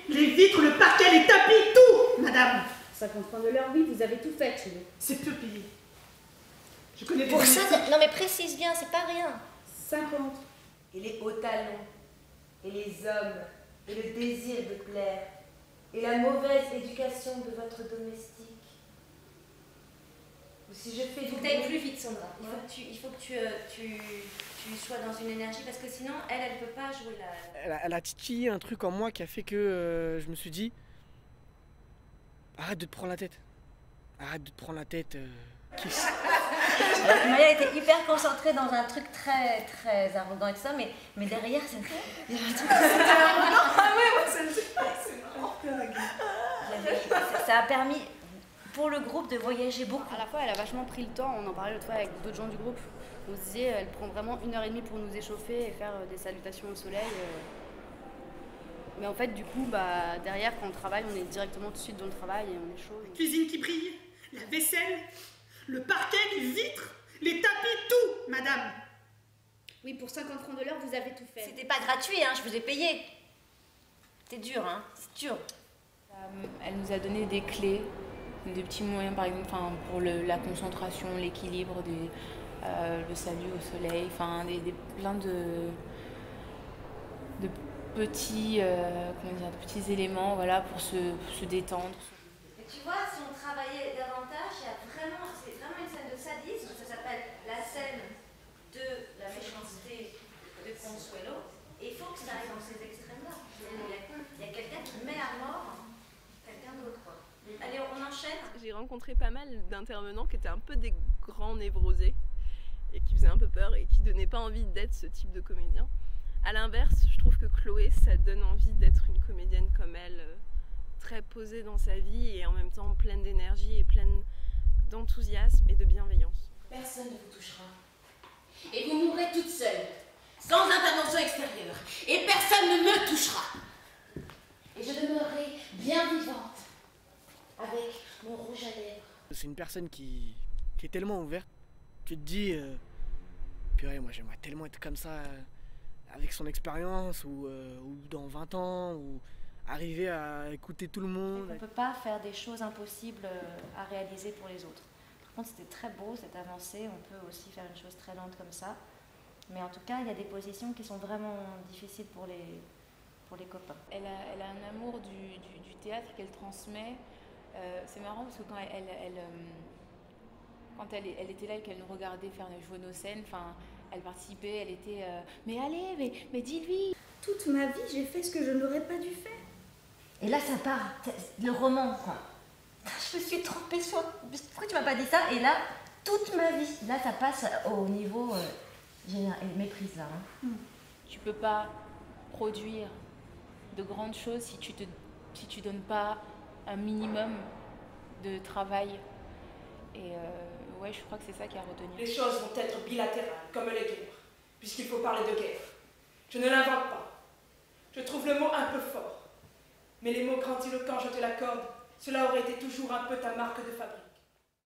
Les vitres, le parquet, les tapis, tout, madame. 50 francs de l'heure, oui, vous avez tout fait chez nous. C'est peu payé. Je connais Pour des ça, domestiques. non mais précise bien, c'est pas rien. 50. Et les hauts talons, et les hommes, et le désir de plaire, et la mauvaise éducation de votre domestique. Ou si je fais Il faut que tu ailles plus vite, Sandra. Il faut que tu sois dans une énergie parce que sinon, elle peut pas jouer la... Elle a titillé un truc en moi qui a fait que je me suis dit arrête de te prendre la tête. Arrête de te prendre la tête. Kiss. Maya était hyper concentrée dans un truc très très arrogant et tout ça, mais derrière, c'est... Il y avait un truc... Ah ouais, moi, c'est marrant. Ça a permis pour le groupe de voyager beaucoup. À la fois, elle a vachement pris le temps, on en parlait l'autre fois avec d'autres gens du groupe. On se disait, elle prend vraiment 1h30 pour nous échauffer et faire des salutations au soleil. Mais en fait, du coup, derrière, quand on travaille, on est directement tout de suite dans le travail et on est chaud. La cuisine qui brille, la vaisselle, le parquet, les vitres, les tapis, tout, madame. Oui, pour 50 francs de l'heure, vous avez tout fait. C'était pas gratuit, hein, je vous ai payé. C'était dur, hein, c'est dur. Elle nous a donné des clés, des petits moyens, par exemple, pour la concentration, l'équilibre, le salut au soleil, plein de petits, de petits éléments, voilà, pour se détendre. Et tu vois, si on travaillait davantage, c'est vraiment une scène de sadisme, ça s'appelle la scène de la méchanceté de Consuelo, et il faut que ça aille dans ces extrêmes-là. Il y a quelqu'un qui met à mort quelqu'un d'autre, quoi. Allez, on enchaîne. J'ai rencontré pas mal d'intervenants qui étaient un peu des grands névrosés et qui faisaient un peu peur et qui donnaient pas envie d'être ce type de comédien. À l'inverse, je trouve que Chloé, ça donne envie d'être une comédienne comme elle, très posée dans sa vie et en même temps pleine d'énergie et pleine d'enthousiasme et de bienveillance. Personne ne vous touchera. Et vous mourrez toute seule, sans intervention extérieure. Et personne ne me touchera. Et je demeurerai bien vivante, avec mon rouge à lèvres. C'est une personne qui est tellement ouverte. Tu te dis, purée, moi j'aimerais tellement être comme ça, avec son expérience, ou dans 20 ans, ou arriver à écouter tout le monde. On ne peut pas faire des choses impossibles à réaliser pour les autres. Par contre, c'était très beau, cette avancée. On peut aussi faire une chose très lente comme ça. Mais en tout cas, il y a des positions qui sont vraiment difficiles pour les copains. Elle a un amour du théâtre qu'elle transmet. C'est marrant parce que quand elle était là et qu'elle nous regardait faire jouer nos scènes, elle participait, elle était mais allez, mais dis-lui. Toute ma vie, j'ai fait ce que je n'aurais pas dû faire. Et là, ça part, le roman, quoi. Je me suis trompée sur... Pourquoi tu m'as pas dit ça? Et là, toute ma vie, là, ça passe au niveau général, méprise, là. Hein. Tu peux pas produire de grandes choses si tu donnes pas un minimum de travail. Et ouais, je crois que c'est ça qui a retenu. Les choses vont être bilatérales, comme les guerres, puisqu'il faut parler de guerre. Je ne l'invente pas. Je trouve le mot un peu fort. Mais les mots grandiloquents, je te l'accorde, cela aurait été toujours un peu ta marque de fabrique.